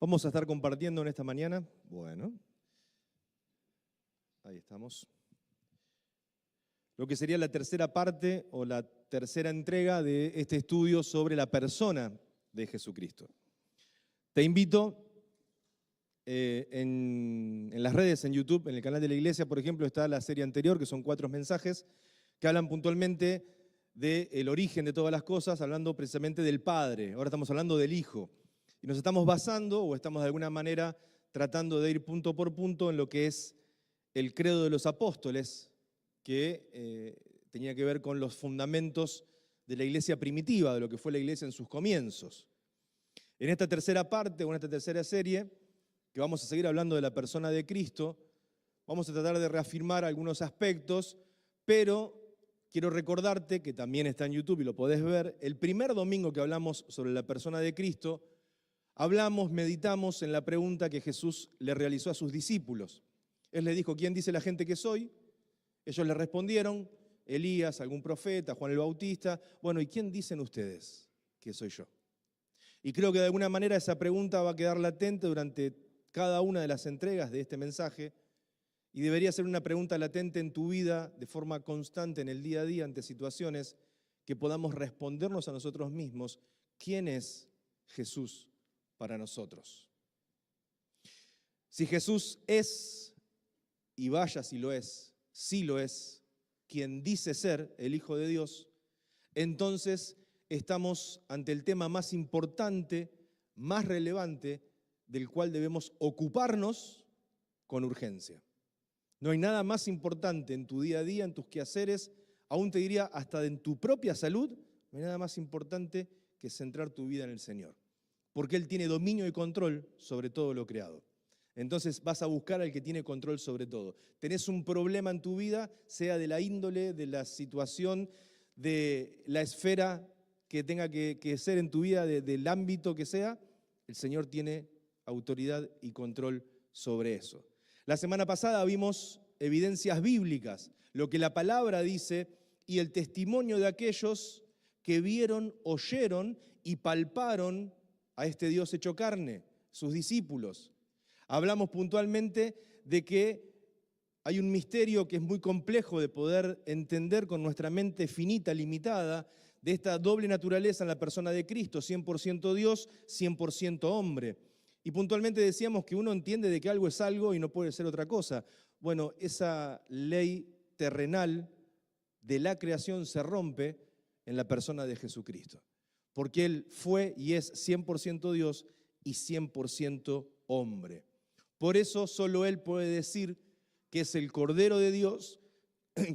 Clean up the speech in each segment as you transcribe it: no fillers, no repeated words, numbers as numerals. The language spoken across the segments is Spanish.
Vamos a estar compartiendo en esta mañana. Bueno, ahí estamos. Lo que sería la tercera parte o la tercera entrega de este estudio sobre la persona de Jesucristo. Te invito en las redes, en YouTube, en el canal de la iglesia, por ejemplo, está la serie anterior, que son 4 mensajes, que hablan puntualmente del origen de todas las cosas, hablando precisamente del Padre. Ahora estamos hablando del Hijo. Y nos estamos basando, o estamos de alguna manera tratando de ir punto por punto en lo que es el credo de los apóstoles, que tenía que ver con los fundamentos de la iglesia primitiva, de lo que fue la iglesia en sus comienzos. En esta tercera parte, o en esta tercera serie, que vamos a seguir hablando de la persona de Cristo, vamos a tratar de reafirmar algunos aspectos, pero quiero recordarte, que también está en YouTube y lo podés ver, el primer domingo que hablamos sobre la persona de Cristo, meditamos en la pregunta que Jesús le realizó a sus discípulos. Él les dijo, ¿quién dice la gente que soy? Ellos le respondieron, Elías, algún profeta, Juan el Bautista. Bueno, ¿y quién dicen ustedes que soy yo? Y creo que de alguna manera esa pregunta va a quedar latente durante cada una de las entregas de este mensaje y debería ser una pregunta latente en tu vida de forma constante en el día a día ante situaciones que podamos respondernos a nosotros mismos. ¿Quién es Jesús para nosotros? Si Jesús es, y vaya si lo es, sí lo es, quien dice ser el Hijo de Dios, entonces estamos ante el tema más importante, más relevante, del cual debemos ocuparnos con urgencia. No hay nada más importante en tu día a día, en tus quehaceres, aún te diría hasta en tu propia salud, no hay nada más importante que centrar tu vida en el Señor. Porque Él tiene dominio y control sobre todo lo creado. Entonces vas a buscar al que tiene control sobre todo. Tenés un problema en tu vida, sea de la índole, de la situación, de la esfera que tenga que ser en tu vida, del ámbito que sea, el Señor tiene autoridad y control sobre eso. La semana pasada vimos evidencias bíblicas, lo que la palabra dice y el testimonio de aquellos que vieron, oyeron y palparon a este Dios hecho carne, sus discípulos. Hablamos puntualmente de que hay un misterio que es muy complejo de poder entender con nuestra mente finita, limitada, de esta doble naturaleza en la persona de Cristo, 100% Dios, 100% hombre. Y puntualmente decíamos que uno entiende de que algo es algo y no puede ser otra cosa. Bueno, esa ley terrenal de la creación se rompe en la persona de Jesucristo. Porque Él fue y es 100% Dios y 100% hombre. Por eso solo Él puede decir que es el Cordero de Dios,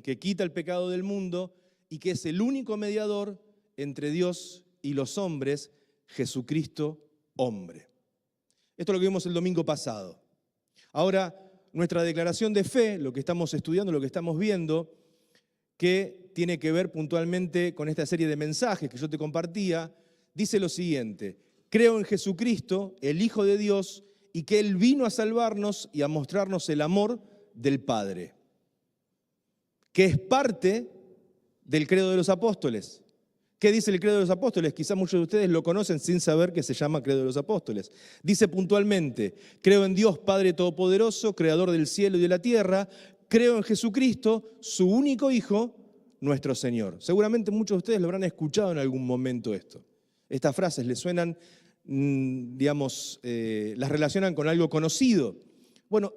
que quita el pecado del mundo y que es el único mediador entre Dios y los hombres, Jesucristo hombre. Esto es lo que vimos el domingo pasado. Ahora, nuestra declaración de fe, lo que estamos estudiando, lo que estamos viendo, que tiene que ver puntualmente con esta serie de mensajes que yo te compartía, dice lo siguiente: creo en Jesucristo, el Hijo de Dios, y que Él vino a salvarnos y a mostrarnos el amor del Padre, que es parte del credo de los apóstoles. ¿Qué dice el credo de los apóstoles? Quizás muchos de ustedes lo conocen sin saber que se llama credo de los apóstoles. Dice puntualmente, creo en Dios Padre Todopoderoso, Creador del cielo y de la tierra, creo en Jesucristo, su único Hijo, nuestro Señor. Seguramente muchos de ustedes lo habrán escuchado en algún momento esto. Estas frases les suenan, las relacionan con algo conocido. Bueno,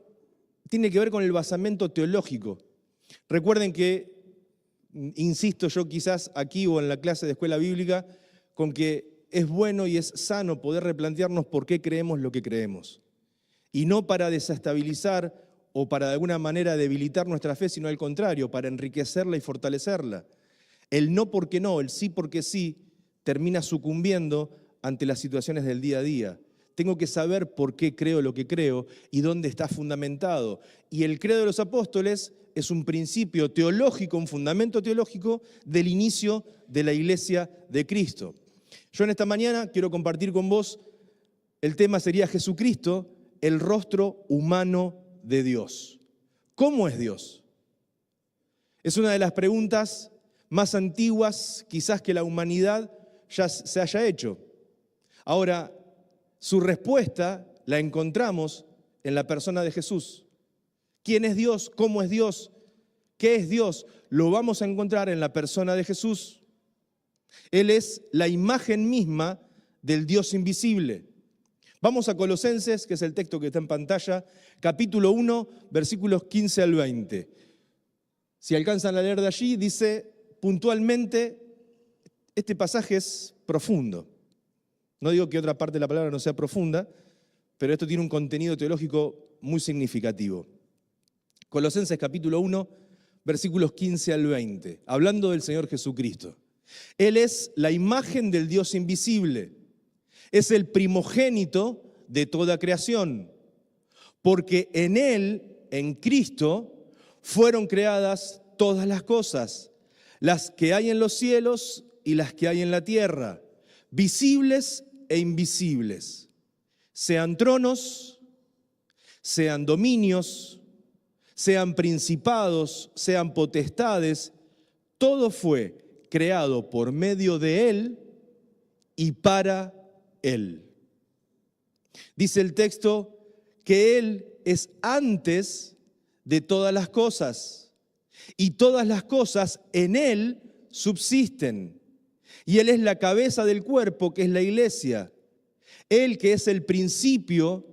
tiene que ver con el basamento teológico. Recuerden que, insisto yo quizás aquí o en la clase de escuela bíblica, con que es bueno y es sano poder replantearnos por qué creemos lo que creemos. Y no para desestabilizar o para de alguna manera debilitar nuestra fe, sino al contrario, para enriquecerla y fortalecerla. El no porque no, el sí porque sí, termina sucumbiendo ante las situaciones del día a día. Tengo que saber por qué creo lo que creo y dónde está fundamentado. Y el credo de los apóstoles es un principio teológico, un fundamento teológico del inicio de la iglesia de Cristo. Yo en esta mañana quiero compartir con vos, el tema sería Jesucristo, el rostro humano de Dios. ¿Cómo es Dios? Es una de las preguntas más antiguas quizás que la humanidad ya se haya hecho. Ahora, su respuesta la encontramos en la persona de Jesús. ¿Quién es Dios? ¿Cómo es Dios? ¿Qué es Dios? Lo vamos a encontrar en la persona de Jesús. Él es la imagen misma del Dios invisible. Vamos a Colosenses, que es el texto que está en pantalla, capítulo 1, versículos 15 al 20. Si alcanzan a leer de allí, dice puntualmente, este pasaje es profundo. No digo que otra parte de la palabra no sea profunda, pero esto tiene un contenido teológico muy significativo. Colosenses capítulo 1, versículos 15 al 20, hablando del Señor Jesucristo. Él es la imagen del Dios invisible, es el primogénito de toda creación, porque en Él, en Cristo, fueron creadas todas las cosas, las que hay en los cielos y las que hay en la tierra, visibles e invisibles, sean tronos, sean dominios, sean principados, sean potestades, todo fue creado por medio de Él y para Él. Dice el texto que Él es antes de todas las cosas y todas las cosas en Él subsisten. Y Él es la cabeza del cuerpo, que es la iglesia. Él que es el principio,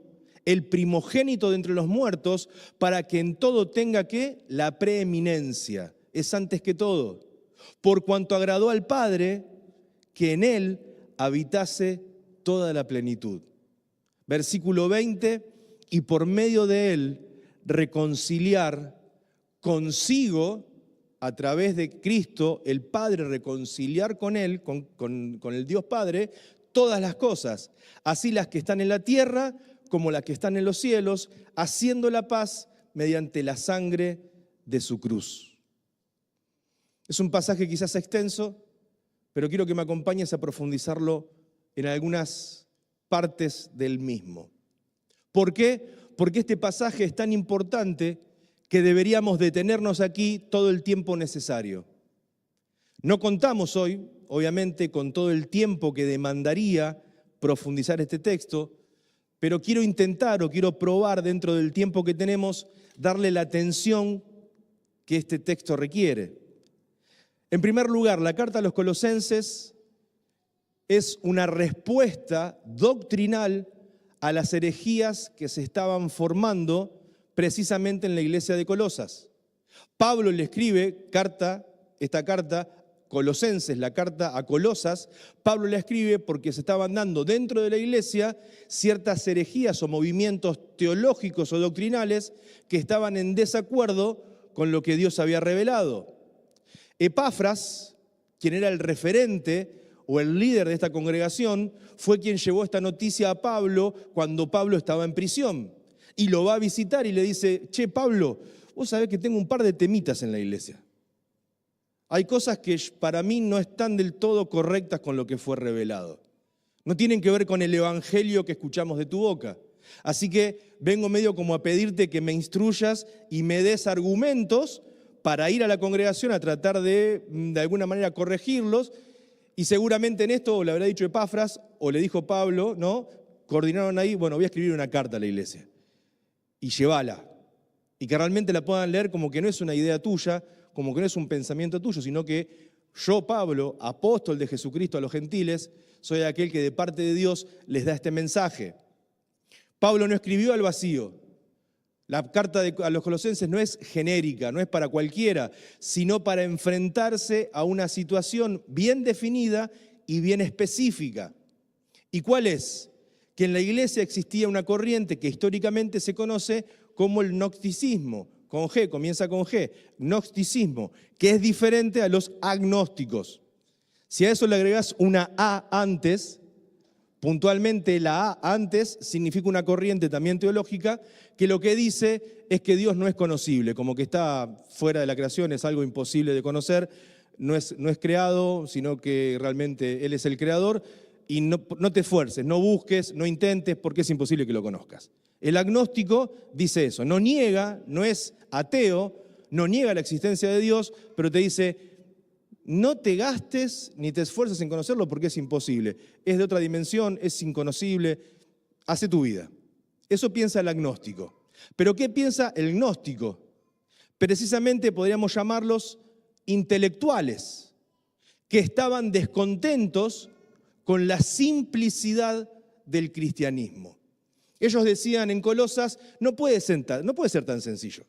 el primogénito de entre los muertos, para que en todo tenga ¿qué? La preeminencia. Es antes que todo. Por cuanto agradó al Padre, que en Él habitase toda la plenitud. Versículo 20, y por medio de Él reconciliar consigo, a través de Cristo, el Padre reconciliar con Él, con el Dios Padre, todas las cosas, así las que están en la tierra como las que están en los cielos, haciendo la paz mediante la sangre de su cruz. Es un pasaje quizás extenso, pero quiero que me acompañes a profundizarlo en algunas partes del mismo. ¿Por qué? Porque este pasaje es tan importante que deberíamos detenernos aquí todo el tiempo necesario. No contamos hoy, obviamente, con todo el tiempo que demandaría profundizar este texto, pero quiero intentar o quiero probar dentro del tiempo que tenemos darle la atención que este texto requiere. En primer lugar, la carta a los Colosenses es una respuesta doctrinal a las herejías que se estaban formando precisamente en la iglesia de Colosas. Pablo le escribe esta carta, Colosenses, la carta a Colosas, Pablo la escribe porque se estaban dando dentro de la iglesia ciertas herejías o movimientos teológicos o doctrinales que estaban en desacuerdo con lo que Dios había revelado. Epafras, quien era el referente o el líder de esta congregación, fue quien llevó esta noticia a Pablo cuando Pablo estaba en prisión. Y lo va a visitar y le dice, che, Pablo, vos sabés que tengo un par de temitas en la iglesia. Hay cosas que para mí no están del todo correctas con lo que fue revelado. No tienen que ver con el evangelio que escuchamos de tu boca. Así que vengo medio como a pedirte que me instruyas y me des argumentos para ir a la congregación a tratar de alguna manera corregirlos. Y seguramente en esto, o le habrá dicho Epafras, o le dijo Pablo, ¿no? Coordinaron ahí, bueno, voy a escribir una carta a la iglesia. Y llévala. Y que realmente la puedan leer como que no es una idea tuya, como que no es un pensamiento tuyo, sino que yo, Pablo, apóstol de Jesucristo a los gentiles, soy aquel que de parte de Dios les da este mensaje. Pablo no escribió al vacío. La carta a los Colosenses no es genérica, no es para cualquiera, sino para enfrentarse a una situación bien definida y bien específica. ¿Y cuál es? Que en la iglesia existía una corriente que históricamente se conoce como el gnosticismo, con G, comienza con G, gnosticismo, que es diferente a los agnósticos. Si a eso le agregas una A antes, puntualmente la A antes significa una corriente también teológica que lo que dice es que Dios no es conocible, como que está fuera de la creación, es algo imposible de conocer, no es creado, sino que realmente Él es el creador. Y no te esfuerces, no busques, no intentes, porque es imposible que lo conozcas. El agnóstico dice eso, no niega, no es ateo, no niega la existencia de Dios, pero te dice, no te gastes ni te esfuerces en conocerlo porque es imposible. Es de otra dimensión, es inconocible, hace tu vida. Eso piensa el agnóstico. ¿Pero qué piensa el gnóstico? Precisamente podríamos llamarlos intelectuales, que estaban descontentos con la simplicidad del cristianismo. Ellos decían en Colosas, no puede ser tan sencillo.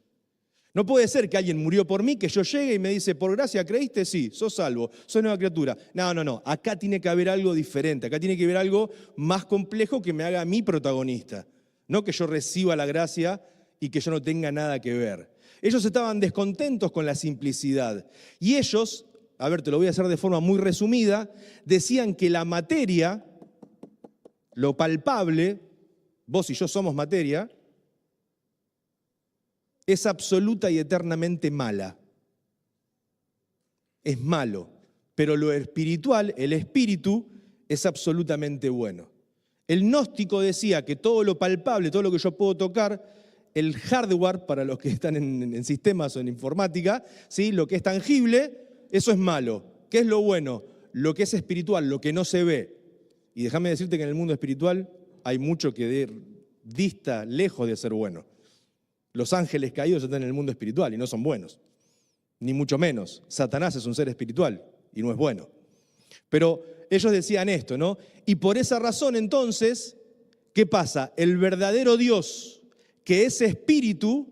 No puede ser que alguien murió por mí, que yo llegue y me dice, por gracia creíste, sí, sos salvo, sos nueva criatura. No. Acá tiene que haber algo diferente, acá tiene que haber algo más complejo que me haga a mí protagonista. No que yo reciba la gracia y que yo no tenga nada que ver. Ellos estaban descontentos con la simplicidad. Y ellos, a ver, te lo voy a hacer de forma muy resumida, decían que la materia, lo palpable, vos y yo somos materia, es absoluta y eternamente mala. Es malo. Pero lo espiritual, el espíritu, es absolutamente bueno. El gnóstico decía que todo lo palpable, todo lo que yo puedo tocar, el hardware, para los que están en sistemas o en informática, ¿sí? Lo que es tangible, eso es malo. ¿Qué es lo bueno? Lo que es espiritual, lo que no se ve. Y déjame decirte que en el mundo espiritual hay mucho que dista lejos de ser bueno. Los ángeles caídos están en el mundo espiritual y no son buenos, ni mucho menos. Satanás es un ser espiritual y no es bueno. Pero ellos decían esto, ¿no? Y por esa razón entonces, ¿qué pasa? El verdadero Dios, que es espíritu,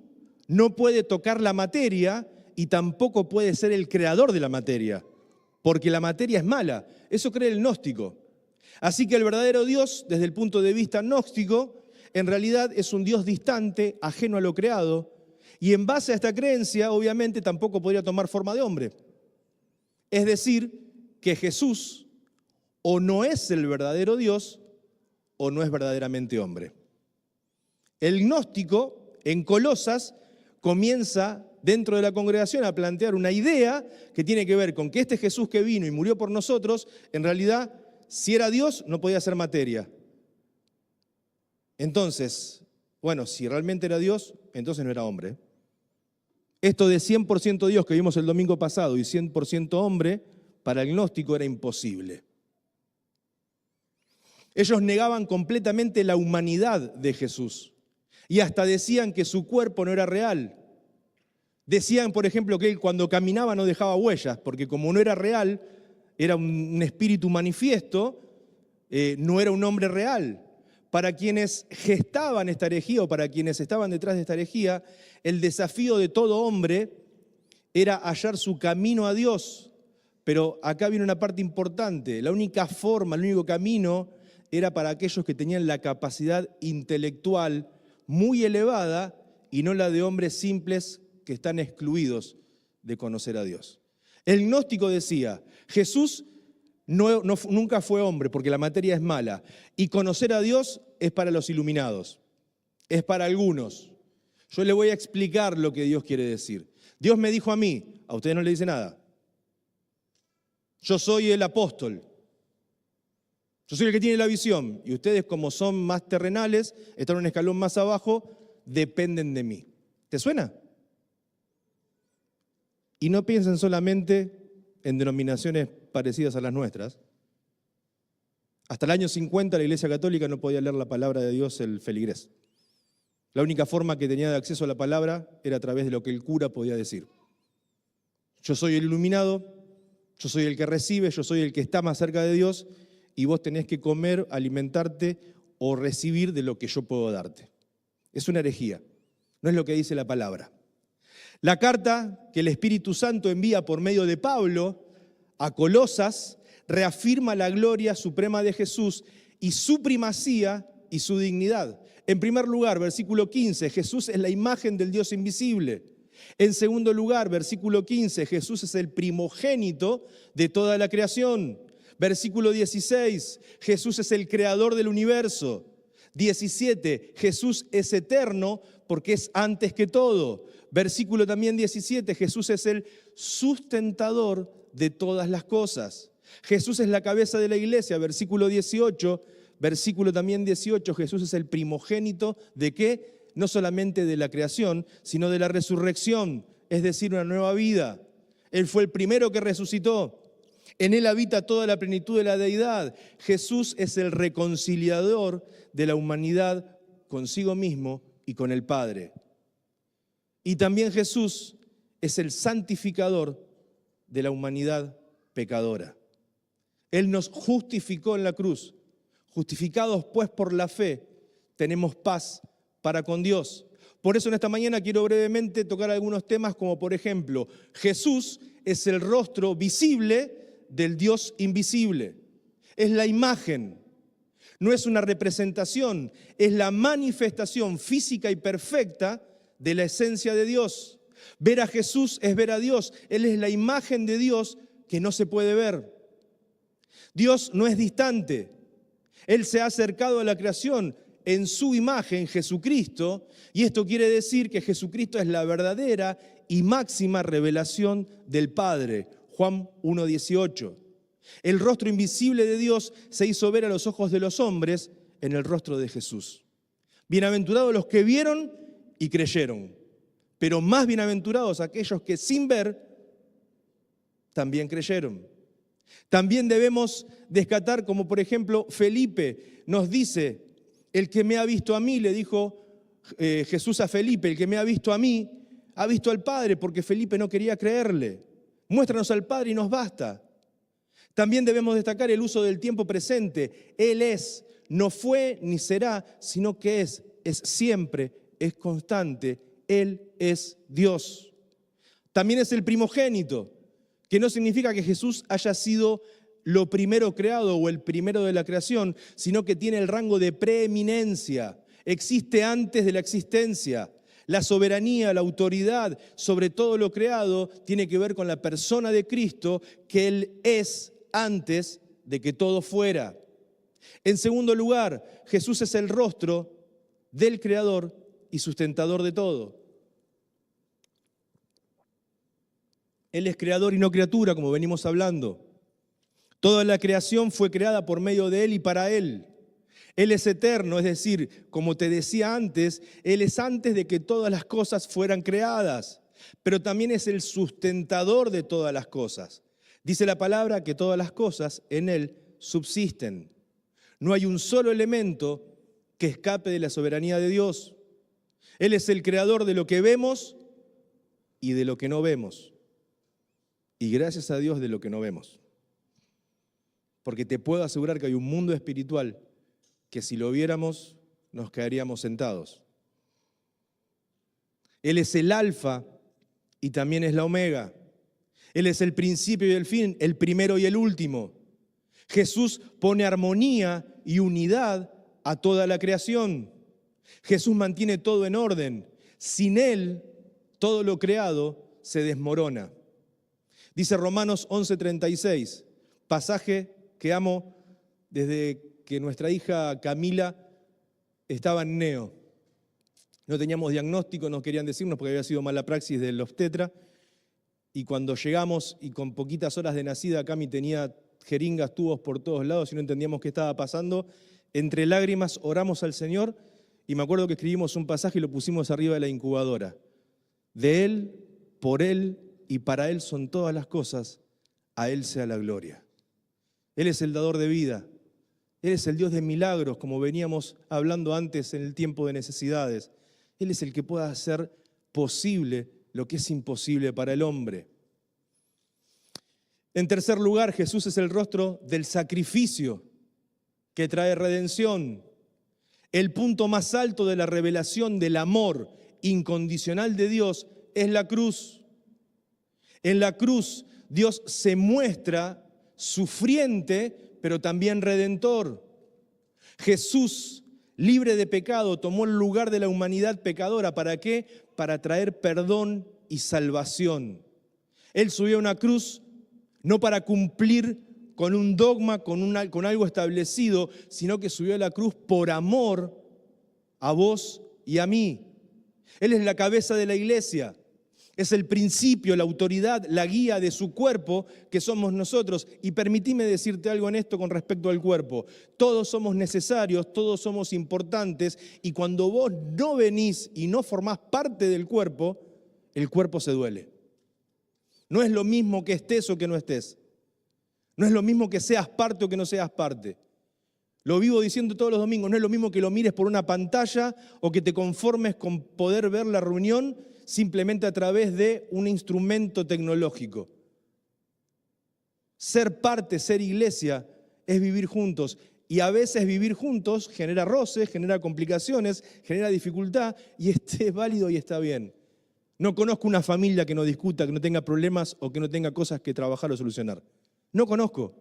no puede tocar la materia y tampoco puede ser el creador de la materia, porque la materia es mala. Eso cree el gnóstico. Así que el verdadero Dios, desde el punto de vista gnóstico, en realidad es un Dios distante, ajeno a lo creado, y en base a esta creencia, obviamente, tampoco podría tomar forma de hombre. Es decir, que Jesús o no es el verdadero Dios o no es verdaderamente hombre. El gnóstico, en Colosas, comienza dentro de la congregación a plantear una idea que tiene que ver con que este Jesús que vino y murió por nosotros, en realidad, si era Dios, no podía ser materia. Entonces, bueno, si realmente era Dios, entonces no era hombre. Esto de 100% Dios que vimos el domingo pasado y 100% hombre, para el gnóstico era imposible. Ellos negaban completamente la humanidad de Jesús y hasta decían que su cuerpo no era real. Decían, por ejemplo, que él cuando caminaba no dejaba huellas, porque como no era real, era un espíritu manifiesto, no era un hombre real. Para quienes gestaban esta herejía o para quienes estaban detrás de esta herejía, el desafío de todo hombre era hallar su camino a Dios. Pero acá viene una parte importante. La única forma, el único camino era para aquellos que tenían la capacidad intelectual muy elevada y no la de hombres simples que están excluidos de conocer a Dios. El gnóstico decía, Jesús nunca fue hombre porque la materia es mala y conocer a Dios es para los iluminados, es para algunos. Yo le voy a explicar lo que Dios quiere decir. Dios me dijo a mí, a ustedes no le dice nada. Yo soy el apóstol, yo soy el que tiene la visión y ustedes como son más terrenales, están un escalón más abajo, dependen de mí. ¿Te suena? Y no piensen solamente en denominaciones parecidas a las nuestras. Hasta el año 50 la Iglesia Católica no podía leer la palabra de Dios el feligrés. La única forma que tenía de acceso a la palabra era a través de lo que el cura podía decir. Yo soy el iluminado, yo soy el que recibe, yo soy el que está más cerca de Dios y vos tenés que comer, alimentarte o recibir de lo que yo puedo darte. Es una herejía, no es lo que dice la palabra. La carta que el Espíritu Santo envía por medio de Pablo a Colosas reafirma la gloria suprema de Jesús y su primacía y su dignidad. En primer lugar, versículo 15, Jesús es la imagen del Dios invisible. En segundo lugar, versículo 15, Jesús es el primogénito de toda la creación. Versículo 16, Jesús es el creador del universo. 17, Jesús es eterno porque es antes que todo. Versículo también 17, Jesús es el sustentador de todas las cosas. Jesús es la cabeza de la iglesia. Versículo 18, versículo también 18, Jesús es el primogénito ¿de qué? No solamente de la creación, sino de la resurrección, es decir, una nueva vida. Él fue el primero que resucitó. En Él habita toda la plenitud de la deidad. Jesús es el reconciliador de la humanidad consigo mismo y con el Padre. Y también Jesús es el santificador de la humanidad pecadora. Él nos justificó en la cruz. Justificados pues por la fe, tenemos paz para con Dios. Por eso en esta mañana quiero brevemente tocar algunos temas como por ejemplo, Jesús es el rostro visible del Dios invisible. Es la imagen, no es una representación, es la manifestación física y perfecta de la esencia de Dios. Ver a Jesús es ver a Dios. Él es la imagen de Dios que no se puede ver. Dios no es distante. Él se ha acercado a la creación en su imagen, Jesucristo, y esto quiere decir que Jesucristo es la verdadera y máxima revelación del Padre. Juan 1:18. El rostro invisible de Dios se hizo ver a los ojos de los hombres en el rostro de Jesús. Bienaventurados los que vieron y creyeron, pero más bienaventurados aquellos que sin ver también creyeron. También debemos descartar, como por ejemplo Felipe nos dice, el que me ha visto a mí, le dijo Jesús a Felipe, el que me ha visto a mí, ha visto al Padre, porque Felipe no quería creerle. Muéstranos al Padre y nos basta. También debemos destacar el uso del tiempo presente. Él es, no fue ni será, sino que es siempre, es constante. Él es Dios. También es el primogénito, que no significa que Jesús haya sido lo primero creado o el primero de la creación, sino que tiene el rango de preeminencia. Existe antes de la existencia. La soberanía, la autoridad sobre todo lo creado tiene que ver con la persona de Cristo, que Él es antes de que todo fuera. En segundo lugar, Jesús es el rostro del Creador y sustentador de todo. Él es creador y no criatura, como venimos hablando. Toda la creación fue creada por medio de Él y para Él. Él es eterno, es decir, como te decía antes, Él es antes de que todas las cosas fueran creadas, pero también es el sustentador de todas las cosas. Dice la palabra que todas las cosas en Él subsisten. No hay un solo elemento que escape de la soberanía de Dios. Él es el creador de lo que vemos y de lo que no vemos. Y gracias a Dios de lo que no vemos. Porque te puedo asegurar que hay un mundo espiritual que si lo viéramos nos quedaríamos sentados. Él es el alfa y también es la omega. Él es el principio y el fin, el primero y el último. Jesús pone armonía y unidad a toda la creación. Jesús mantiene todo en orden. Sin Él, todo lo creado se desmorona. Dice Romanos 11:36, pasaje que amo desde que nuestra hija Camila estaba en neo. No teníamos diagnóstico, no querían decirnos porque había sido mala praxis del obstetra. Y cuando llegamos y con poquitas horas de nacida, Cami tenía jeringas, tubos por todos lados y no entendíamos qué estaba pasando. Entre lágrimas oramos al Señor y me acuerdo que escribimos un pasaje y lo pusimos arriba de la incubadora. De Él, por Él y para Él son todas las cosas, a Él sea la gloria. Él es el dador de vida. Él es el Dios de milagros, como veníamos hablando antes en el tiempo de necesidades. Él es el que puede hacer posible lo que es imposible para el hombre. En tercer lugar, Jesús es el rostro del sacrificio que trae redención. El punto más alto de la revelación del amor incondicional de Dios es la cruz. En la cruz Dios se muestra sufriente, pero también redentor. Jesús, libre de pecado, tomó el lugar de la humanidad pecadora. ¿Para qué? Para traer perdón y salvación. Él subió a una cruz no para cumplir con un dogma, con algo establecido, sino que subió a la cruz por amor a vos y a mí. Él es la cabeza de la iglesia. Es el principio, la autoridad, la guía de su cuerpo que somos nosotros. Y permitime decirte algo en esto con respecto al cuerpo. Todos somos necesarios, todos somos importantes y cuando vos no venís y no formás parte del cuerpo, el cuerpo se duele. No es lo mismo que estés o que no estés. No es lo mismo que seas parte o que no seas parte. Lo vivo diciendo todos los domingos, no es lo mismo que lo mires por una pantalla o que te conformes con poder ver la reunión simplemente a través de un instrumento tecnológico. Ser parte, ser iglesia, es vivir juntos. Y a veces vivir juntos genera roces, genera complicaciones, genera dificultad, y es válido y está bien. No conozco una familia que no discuta, que no tenga problemas o que no tenga cosas que trabajar o solucionar. No conozco.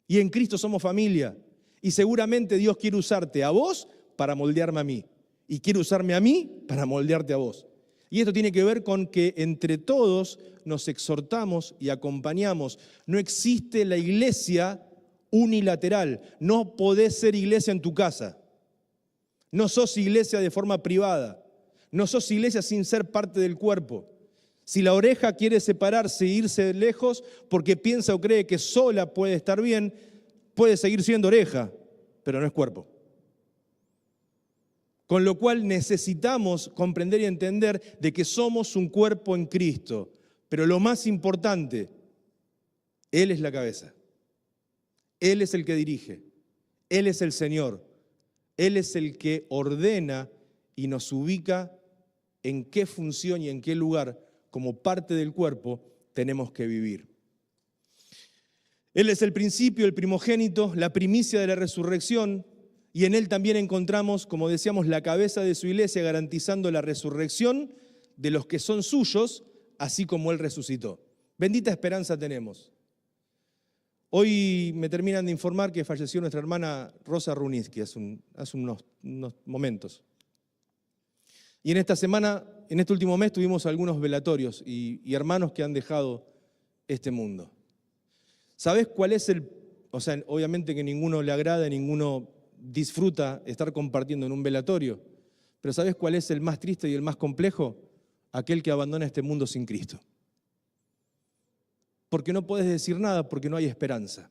Y en Cristo somos familia. Y seguramente Dios quiere usarte a vos para moldearme a mí. Y quiere usarme a mí para moldearte a vos. Y esto tiene que ver con que entre todos nos exhortamos y acompañamos. No existe la iglesia unilateral. No podés ser iglesia en tu casa. No sos iglesia de forma privada. No sos iglesia sin ser parte del cuerpo. Si la oreja quiere separarse e irse lejos porque piensa o cree que sola puede estar bien, puede seguir siendo oreja, pero no es cuerpo. Con lo cual necesitamos comprender y entender de que somos un cuerpo en Cristo. Pero lo más importante, Él es la cabeza. Él es el que dirige. Él es el Señor. Él es el que ordena y nos ubica en qué función y en qué lugar, como parte del cuerpo, tenemos que vivir. Él es el principio, el primogénito, la primicia de la resurrección, y en Él también encontramos, como decíamos, la cabeza de su iglesia, garantizando la resurrección de los que son suyos, así como Él resucitó. Bendita esperanza tenemos. Hoy me terminan de informar que falleció nuestra hermana Rosa Runitsky hace unos momentos. Y en esta semana, en este último mes, tuvimos algunos velatorios y hermanos que han dejado este mundo. ¿Sabés cuál es obviamente que ninguno le agrada, ninguno disfruta estar compartiendo en un velatorio, pero ¿sabés cuál es el más triste y el más complejo? Aquel que abandona este mundo sin Cristo. Porque no podés decir nada, porque no hay esperanza.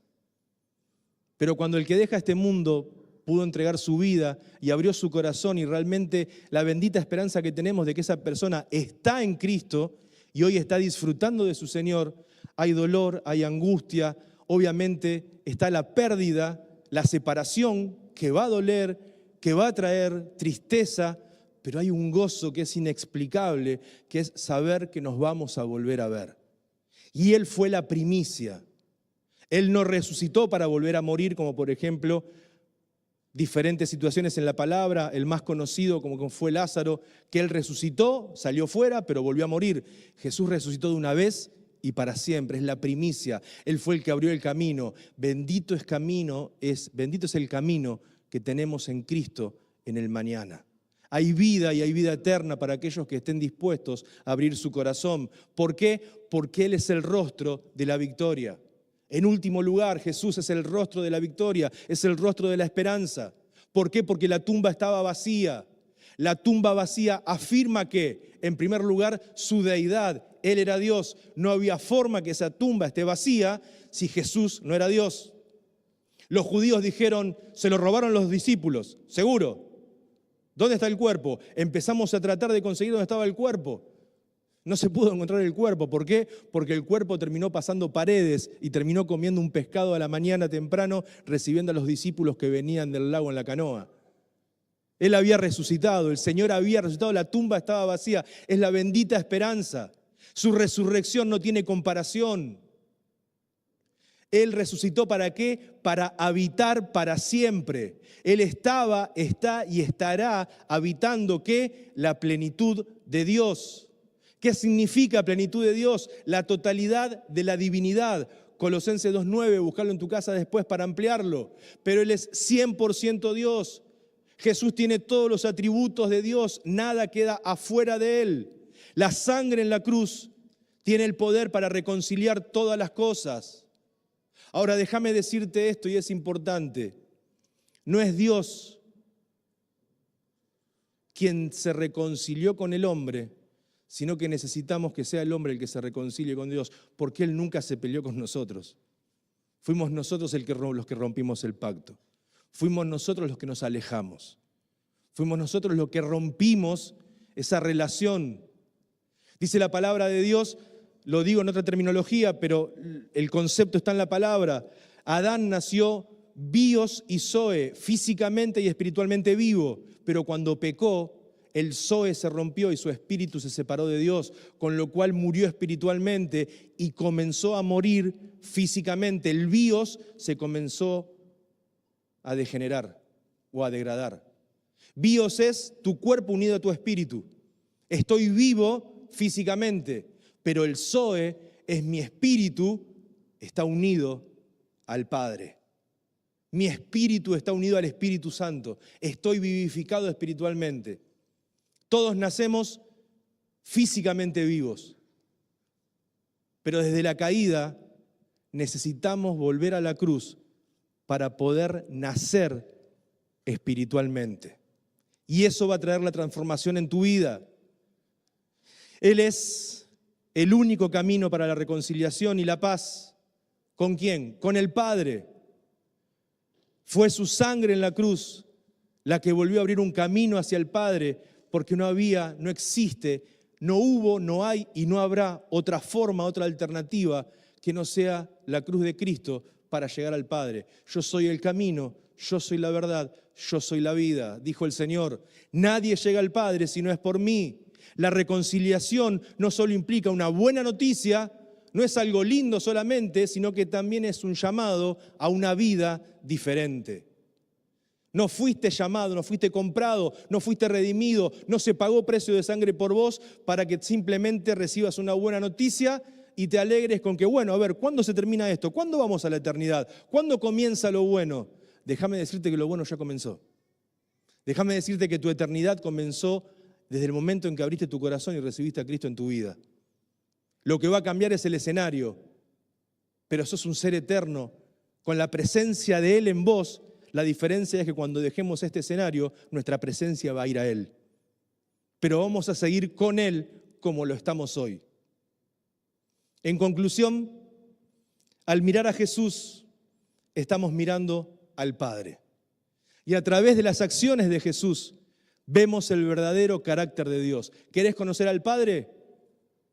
Pero cuando el que deja este mundo pudo entregar su vida y abrió su corazón, y realmente la bendita esperanza que tenemos de que esa persona está en Cristo y hoy está disfrutando de su Señor, hay dolor, hay angustia, obviamente está la pérdida, la separación que va a doler, que va a traer tristeza, pero hay un gozo que es inexplicable, que es saber que nos vamos a volver a ver. Y Él fue la primicia. Él no resucitó para volver a morir, como por ejemplo diferentes situaciones en la palabra, el más conocido como fue Lázaro, que Él resucitó, salió fuera, pero volvió a morir. Jesús resucitó de una vez y para siempre, es la primicia. Él fue el que abrió el camino. Bendito es el camino que tenemos en Cristo en el mañana. Hay vida y hay vida eterna para aquellos que estén dispuestos a abrir su corazón. ¿Por qué? Porque Él es el rostro de la victoria. En último lugar, Jesús es el rostro de la victoria, es el rostro de la esperanza. ¿Por qué? Porque la tumba estaba vacía. La tumba vacía afirma que, en primer lugar, su deidad. Él era Dios. No había forma que esa tumba esté vacía si Jesús no era Dios. Los judíos dijeron, se lo robaron los discípulos, seguro. ¿Dónde está el cuerpo? Empezamos a tratar de conseguir dónde estaba el cuerpo. No se pudo encontrar el cuerpo. ¿Por qué? Porque el cuerpo terminó pasando paredes y terminó comiendo un pescado a la mañana temprano, recibiendo a los discípulos que venían del lago en la canoa. Él había resucitado, el Señor había resucitado, la tumba estaba vacía. Es la bendita esperanza. Su resurrección no tiene comparación. Él resucitó ¿para qué? Para habitar para siempre. Él estaba, está y estará habitando ¿qué? La plenitud de Dios. ¿Qué significa plenitud de Dios? La totalidad de la divinidad. Colosenses 2:9, buscarlo en tu casa después para ampliarlo. Pero Él es 100% Dios. Jesús tiene todos los atributos de Dios, nada queda afuera de Él. La sangre en la cruz tiene el poder para reconciliar todas las cosas. Ahora déjame decirte esto y es importante. No es Dios quien se reconcilió con el hombre, sino que necesitamos que sea el hombre el que se reconcilie con Dios, porque Él nunca se peleó con nosotros. Fuimos nosotros los que rompimos el pacto. Fuimos nosotros los que nos alejamos. Fuimos nosotros los que rompimos esa relación. Dice la palabra de Dios, lo digo en otra terminología, pero el concepto está en la palabra. Adán nació bios y zoe, físicamente y espiritualmente vivo, pero cuando pecó, el zoe se rompió y su espíritu se separó de Dios, con lo cual murió espiritualmente y comenzó a morir físicamente. El bios se comenzó a degenerar o a degradar. Bios es tu cuerpo unido a tu espíritu. Estoy vivo físicamente, pero el zoe es mi espíritu, está unido al Padre. Mi espíritu está unido al Espíritu Santo. Estoy vivificado espiritualmente. Todos nacemos físicamente vivos, pero desde la caída necesitamos volver a la cruz para poder nacer espiritualmente. Y eso va a traer la transformación en tu vida. Él es el único camino para la reconciliación y la paz. ¿Con quién? Con el Padre. Fue su sangre en la cruz la que volvió a abrir un camino hacia el Padre, porque no había, no existe, no hubo, no hay y no habrá otra forma, otra alternativa que no sea la cruz de Cristo para llegar al Padre. Yo soy el camino, yo soy la verdad, yo soy la vida, dijo el Señor. Nadie llega al Padre si no es por mí. La reconciliación no solo implica una buena noticia, no es algo lindo solamente, sino que también es un llamado a una vida diferente. No fuiste llamado, no fuiste comprado, no fuiste redimido, no se pagó precio de sangre por vos para que simplemente recibas una buena noticia y te alegres con que, bueno, a ver, ¿cuándo se termina esto? ¿Cuándo vamos a la eternidad? ¿Cuándo comienza lo bueno? Déjame decirte que lo bueno ya comenzó. Déjame decirte que tu eternidad comenzó desde el momento en que abriste tu corazón y recibiste a Cristo en tu vida. Lo que va a cambiar es el escenario, pero sos un ser eterno, con la presencia de Él en vos. La diferencia es que cuando dejemos este escenario, nuestra presencia va a ir a Él. Pero vamos a seguir con Él como lo estamos hoy. En conclusión, al mirar a Jesús, estamos mirando al Padre. Y a través de las acciones de Jesús, vemos el verdadero carácter de Dios. ¿Querés conocer al Padre?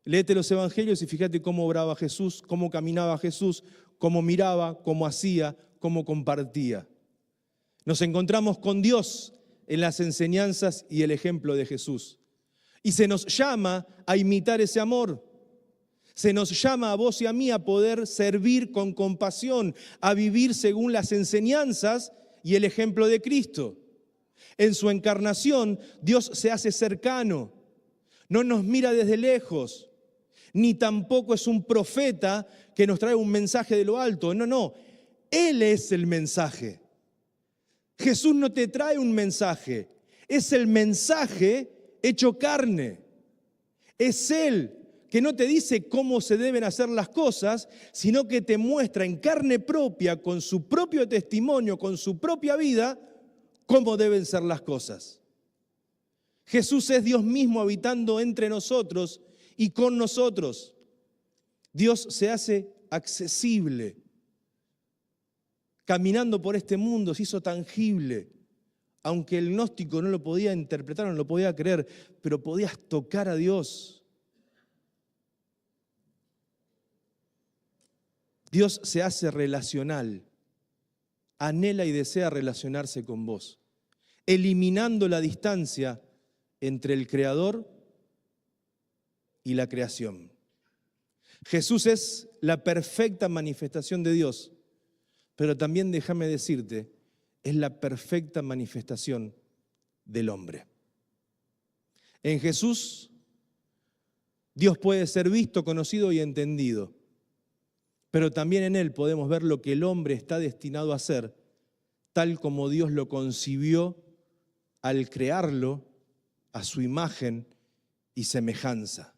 Léete los evangelios y fíjate cómo obraba Jesús, cómo caminaba Jesús, cómo miraba, cómo hacía, cómo compartía. Nos encontramos con Dios en las enseñanzas y el ejemplo de Jesús. Y se nos llama a imitar ese amor. Se nos llama a vos y a mí a poder servir con compasión, a vivir según las enseñanzas y el ejemplo de Cristo. En su encarnación, Dios se hace cercano, no nos mira desde lejos, ni tampoco es un profeta que nos trae un mensaje de lo alto. No, Él es el mensaje. Jesús no te trae un mensaje, es el mensaje hecho carne. Es Él que no te dice cómo se deben hacer las cosas, sino que te muestra en carne propia, con su propio testimonio, con su propia vida, cómo deben ser las cosas. Jesús es Dios mismo habitando entre nosotros y con nosotros. Dios se hace accesible. Caminando por este mundo se hizo tangible. Aunque el gnóstico no lo podía interpretar, no lo podía creer, pero podías tocar a Dios. Dios se hace relacional. Anhela y desea relacionarse con vos, eliminando la distancia entre el Creador y la creación. Jesús es la perfecta manifestación de Dios, pero también déjame decirte, es la perfecta manifestación del hombre. En Jesús, Dios puede ser visto, conocido y entendido, pero también en Él podemos ver lo que el hombre está destinado a hacer, tal como Dios lo concibió al crearlo a su imagen y semejanza.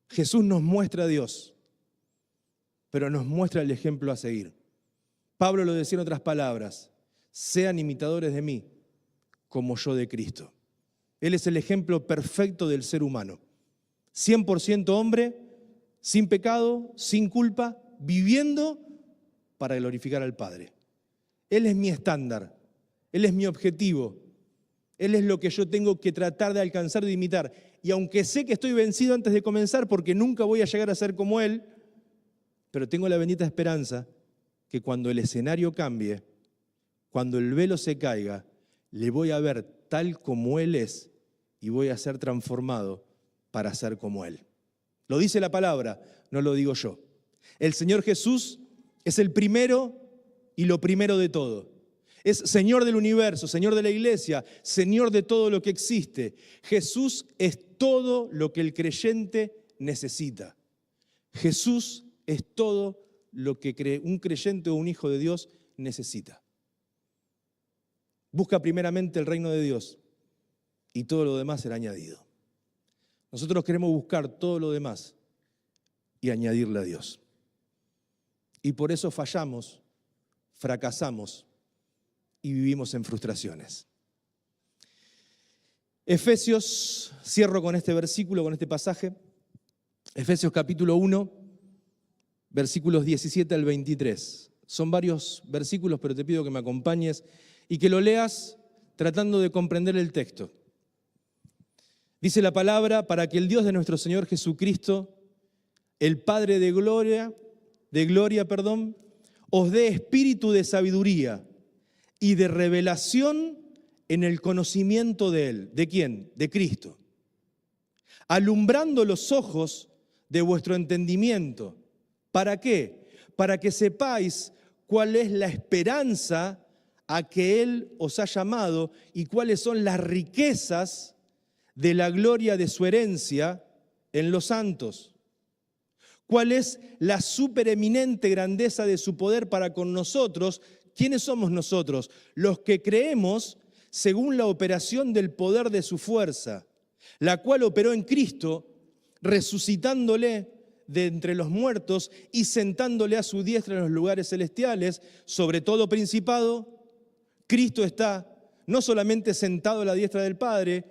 Jesús nos muestra a Dios, pero nos muestra el ejemplo a seguir. Pablo lo decía en otras palabras, sean imitadores de mí, como yo de Cristo. Él es el ejemplo perfecto del ser humano. 100% hombre, sin pecado, sin culpa, viviendo para glorificar al Padre. Él es mi estándar, Él es mi objetivo, Él es lo que yo tengo que tratar de alcanzar, de imitar. Y aunque sé que estoy vencido antes de comenzar porque nunca voy a llegar a ser como Él, pero tengo la bendita esperanza que cuando el escenario cambie, cuando el velo se caiga, le voy a ver tal como Él es y voy a ser transformado para ser como Él. Lo dice la palabra, no lo digo yo. El Señor Jesús es el primero y lo primero de todo. Es Señor del universo, Señor de la iglesia, Señor de todo lo que existe. Jesús es todo lo que el creyente necesita. Jesús es todo lo que un creyente o un hijo de Dios necesita. Busca primeramente el reino de Dios y todo lo demás será añadido. Nosotros queremos buscar todo lo demás y añadirle a Dios. Y por eso fallamos, fracasamos y vivimos en frustraciones. Efesios, cierro con este versículo, con este pasaje. Efesios capítulo 1, versículos 17 al 23. Son varios versículos, pero te pido que me acompañes y que lo leas tratando de comprender el texto. Dice la palabra, para que el Dios de nuestro Señor Jesucristo, el Padre de gloria, os dé espíritu de sabiduría y de revelación en el conocimiento de Él. ¿De quién? De Cristo. Alumbrando los ojos de vuestro entendimiento. ¿Para qué? Para que sepáis cuál es la esperanza a que Él os ha llamado y cuáles son las riquezas de la gloria de su herencia en los santos. ¿Cuál es la supereminente grandeza de su poder para con nosotros? ¿Quiénes somos nosotros? Los que creemos según la operación del poder de su fuerza, la cual operó en Cristo, resucitándole de entre los muertos y sentándole a su diestra en los lugares celestiales, sobre todo principado. Cristo está no solamente sentado a la diestra del Padre,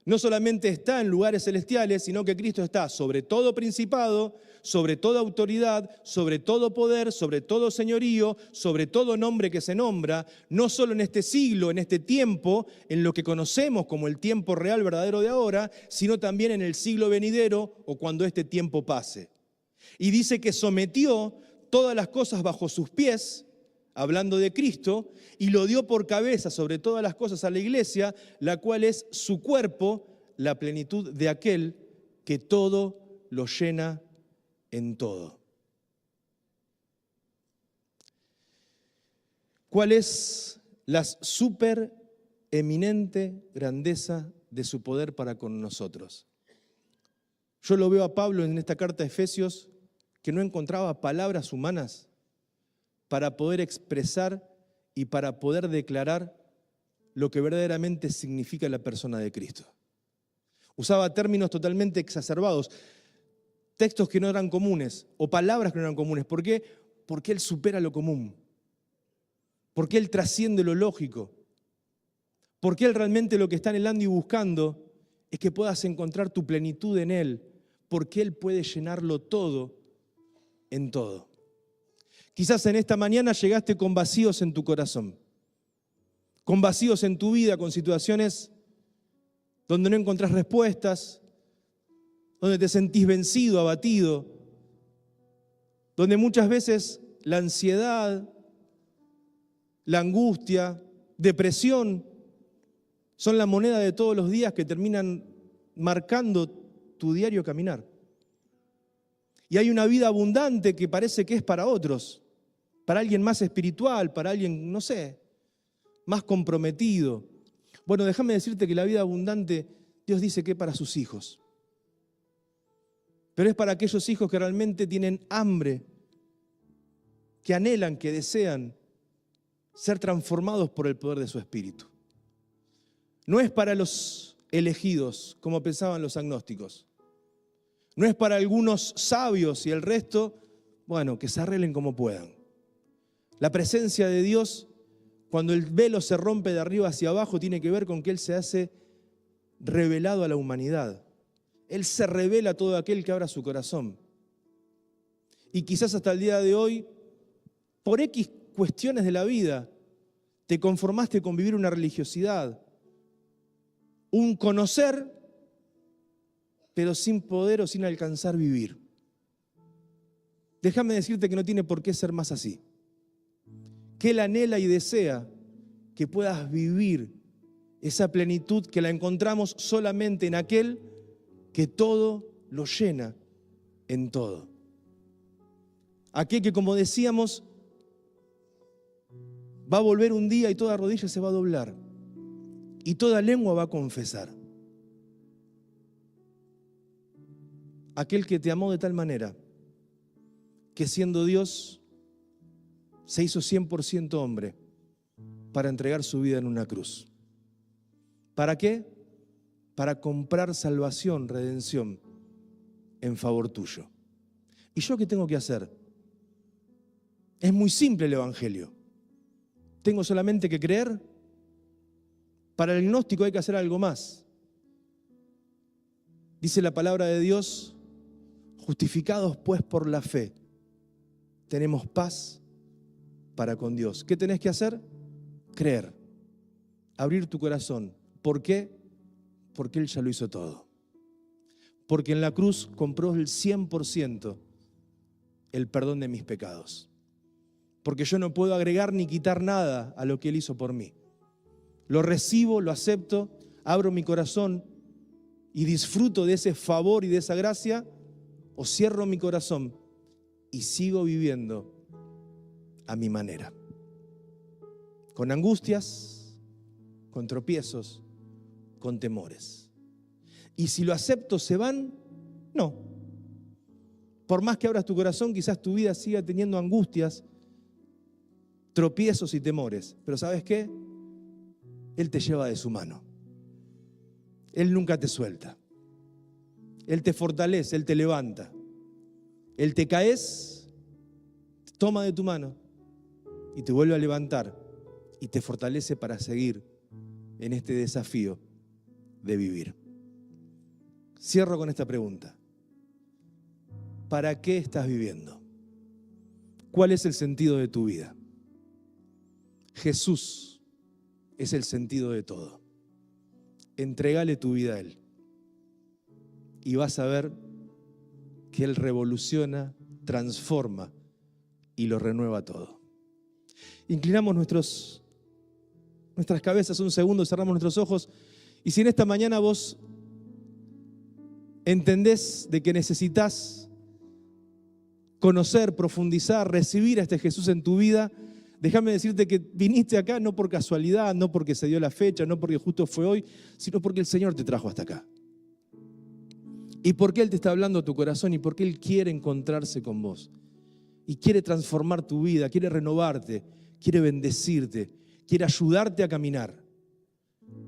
no solamente está en lugares celestiales, sino que Cristo está sobre todo principado, sobre toda autoridad, sobre todo poder, sobre todo señorío, sobre todo nombre que se nombra, no solo en este siglo, en este tiempo, en lo que conocemos como el tiempo real verdadero de ahora, sino también en el siglo venidero o cuando este tiempo pase. Y dice que sometió todas las cosas bajo sus pies, hablando de Cristo, y lo dio por cabeza sobre todas las cosas a la iglesia, la cual es su cuerpo, la plenitud de aquel que todo lo llena en todo. ¿Cuál es la supereminente grandeza de su poder para con nosotros? Yo lo veo a Pablo en esta carta de Efesios, que no encontraba palabras humanas para poder expresar y para poder declarar lo que verdaderamente significa la persona de Cristo. Usaba términos totalmente exacerbados, textos que no eran comunes o palabras que no eran comunes. ¿Por qué? Porque Él supera lo común, porque Él trasciende lo lógico, porque Él realmente lo que está anhelando y buscando es que puedas encontrar tu plenitud en Él, porque Él puede llenarlo todo en todo. Quizás en esta mañana llegaste con vacíos en tu corazón, con vacíos en tu vida, con situaciones donde no encontrás respuestas, donde te sentís vencido, abatido, donde muchas veces la ansiedad, la angustia, depresión son la moneda de todos los días que terminan marcando tu diario caminar. Y hay una vida abundante que parece que es para otros, para alguien más espiritual, para alguien, no sé, más comprometido. Bueno, déjame decirte que la vida abundante, Dios dice que es para sus hijos. Pero es para aquellos hijos que realmente tienen hambre, que anhelan, que desean ser transformados por el poder de su espíritu. No es para los elegidos, como pensaban los agnósticos. No es para algunos sabios y el resto, bueno, que se arreglen como puedan. La presencia de Dios, cuando el velo se rompe de arriba hacia abajo, tiene que ver con que Él se hace revelado a la humanidad. Él se revela a todo aquel que abra su corazón. Y quizás hasta el día de hoy, por X cuestiones de la vida, te conformaste con vivir una religiosidad, un conocer, pero sin poder o sin alcanzar vivir. Déjame decirte que no tiene por qué ser más así. que Él anhela y desea que puedas vivir esa plenitud que la encontramos solamente en aquel que todo lo llena en todo. Aquel que, como decíamos, va a volver un día y toda rodilla se va a doblar y toda lengua va a confesar. Aquel que te amó de tal manera que siendo Dios se hizo 100% hombre para entregar su vida en una cruz. ¿Para qué? Para comprar salvación, redención en favor tuyo. ¿Y yo qué tengo que hacer? Es muy simple el Evangelio. ¿Tengo solamente que creer? Para el gnóstico hay que hacer algo más. Dice la palabra de Dios: justificados pues por la fe, tenemos paz para con Dios. ¿Qué tenés que hacer? Creer, abrir tu corazón. ¿Por qué? Porque Él ya lo hizo todo. Porque en la cruz compró el 100% el perdón de mis pecados. Porque yo no puedo agregar ni quitar nada a lo que Él hizo por mí. Lo recibo, lo acepto, abro mi corazón y disfruto de ese favor y de esa gracia, o cierro mi corazón y sigo viviendo a mi manera. Con angustias, con tropiezos, con temores. Y si lo acepto, ¿se van? No. Por más que abras tu corazón, quizás tu vida siga teniendo angustias, tropiezos y temores. Pero ¿sabes qué? Él te lleva de su mano. Él nunca te suelta. Él te fortalece, Él te levanta. Él te caes, te toma de tu mano y te vuelve a levantar y te fortalece para seguir en este desafío de vivir. Cierro con esta pregunta. ¿Para qué estás viviendo? ¿Cuál es el sentido de tu vida? Jesús es el sentido de todo. Entrégale tu vida a Él y vas a ver que Él revoluciona, transforma y lo renueva todo. Inclinamos nuestras cabezas un segundo, cerramos nuestros ojos, y si en esta mañana vos entendés de que necesitas conocer, profundizar, recibir a este Jesús en tu vida, déjame decirte que viniste acá no por casualidad, no porque se dio la fecha, no porque justo fue hoy, sino porque el Señor te trajo hasta acá. Y porque Él te está hablando a tu corazón y porque Él quiere encontrarse con vos. Y quiere transformar tu vida, quiere renovarte, quiere bendecirte, quiere ayudarte a caminar.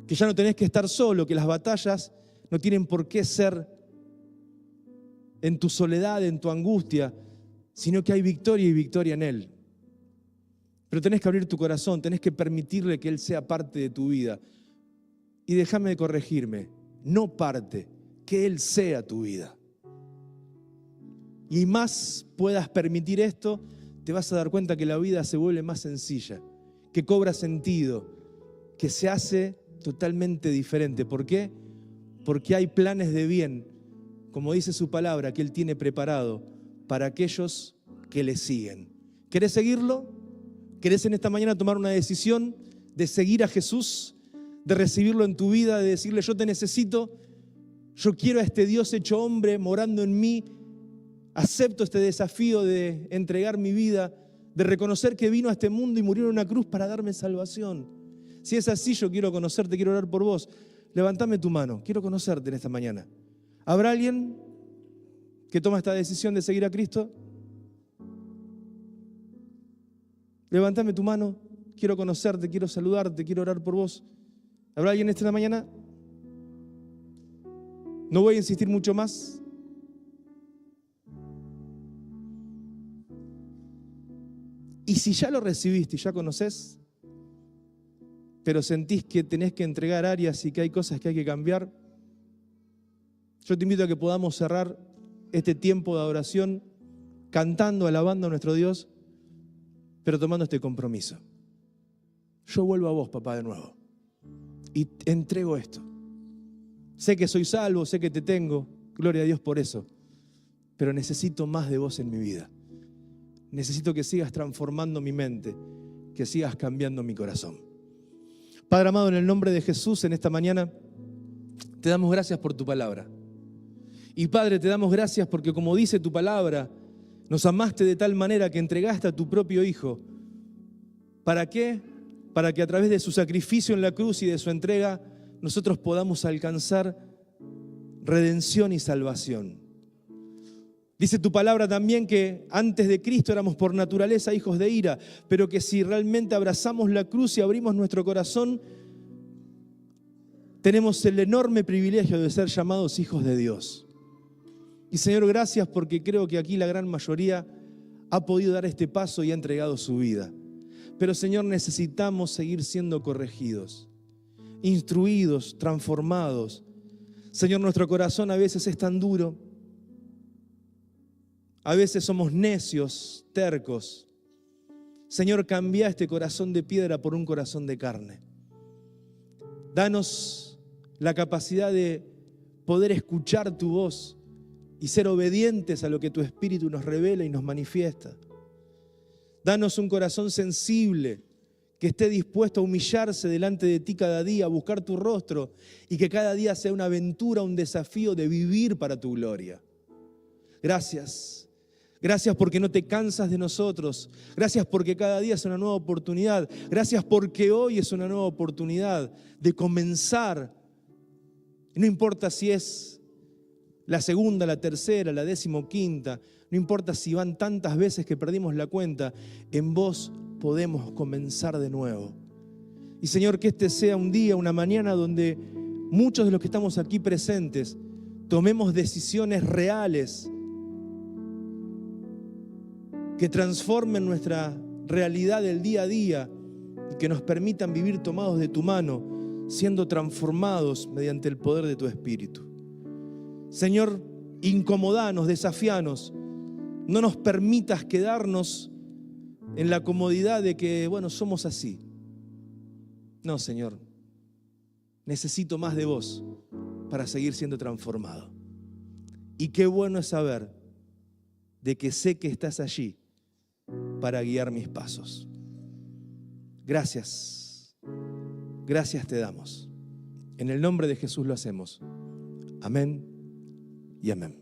Que ya no tenés que estar solo, que las batallas no tienen por qué ser en tu soledad, en tu angustia, sino que hay victoria y victoria en Él. Pero tenés que abrir tu corazón, tenés que permitirle que Él sea parte de tu vida. Y déjame de corregirme, no parte, que Él sea tu vida. Y más puedas permitir esto, te vas a dar cuenta que la vida se vuelve más sencilla, que cobra sentido, que se hace totalmente diferente. ¿Por qué? Porque hay planes de bien, como dice su palabra, que Él tiene preparado para aquellos que le siguen. ¿Querés seguirlo? ¿Querés en esta mañana tomar una decisión de seguir a Jesús, de recibirlo en tu vida, de decirle: yo te necesito, yo quiero a este Dios hecho hombre morando en mí, acepto este desafío de entregar mi vida, de reconocer que vino a este mundo y murió en una cruz para darme salvación? Si es así, yo quiero conocerte, quiero orar por vos. Levantame tu mano, quiero conocerte en esta mañana. ¿Habrá alguien que toma esta decisión de seguir a Cristo? Levantame tu mano, quiero conocerte, quiero saludarte, quiero orar por vos. ¿Habrá alguien esta mañana? No voy a insistir mucho más. Y si ya lo recibiste y ya conocés, pero sentís que tenés que entregar áreas y que hay cosas que hay que cambiar, yo te invito a que podamos cerrar este tiempo de adoración cantando, alabando a nuestro Dios, pero tomando este compromiso. Yo vuelvo a vos, papá, de nuevo, y entrego esto. Sé que soy salvo, sé que te tengo, gloria a Dios por eso, pero necesito más de vos en mi vida. Necesito que sigas transformando mi mente, que sigas cambiando mi corazón. Padre amado, en el nombre de Jesús, en esta mañana, te damos gracias por tu palabra. Y Padre, te damos gracias porque, como dice tu palabra, nos amaste de tal manera que entregaste a tu propio Hijo. ¿Para qué? Para que a través de su sacrificio en la cruz y de su entrega, nosotros podamos alcanzar redención y salvación. Dice tu palabra también que antes de Cristo éramos por naturaleza hijos de ira, pero que si realmente abrazamos la cruz y abrimos nuestro corazón, tenemos el enorme privilegio de ser llamados hijos de Dios. Y Señor, gracias porque creo que aquí la gran mayoría ha podido dar este paso y ha entregado su vida. Pero Señor, necesitamos seguir siendo corregidos, instruidos, transformados. Señor, nuestro corazón a veces es tan duro. A veces somos necios, tercos. Señor, cambia este corazón de piedra por un corazón de carne. Danos la capacidad de poder escuchar tu voz y ser obedientes a lo que tu Espíritu nos revela y nos manifiesta. Danos un corazón sensible, que esté dispuesto a humillarse delante de ti cada día, a buscar tu rostro y que cada día sea una aventura, un desafío de vivir para tu gloria. Gracias. Gracias porque no te cansas de nosotros. Gracias porque cada día es una nueva oportunidad. Gracias porque hoy es una nueva oportunidad de comenzar. No importa si es la segunda, la tercera, la 15ª, no importa si van tantas veces que perdimos la cuenta, en vos podemos comenzar de nuevo. Y Señor, que este sea un día, una mañana donde muchos de los que estamos aquí presentes tomemos decisiones reales que transformen nuestra realidad del día a día y que nos permitan vivir tomados de tu mano, siendo transformados mediante el poder de tu Espíritu. Señor, incomodanos, desafianos, no nos permitas quedarnos en la comodidad de que, bueno, somos así. No, Señor, necesito más de vos para seguir siendo transformado. Y qué bueno es saber de que sé que estás allí para guiar mis pasos. Gracias. Gracias te damos. En el nombre de Jesús lo hacemos. Amén y amén.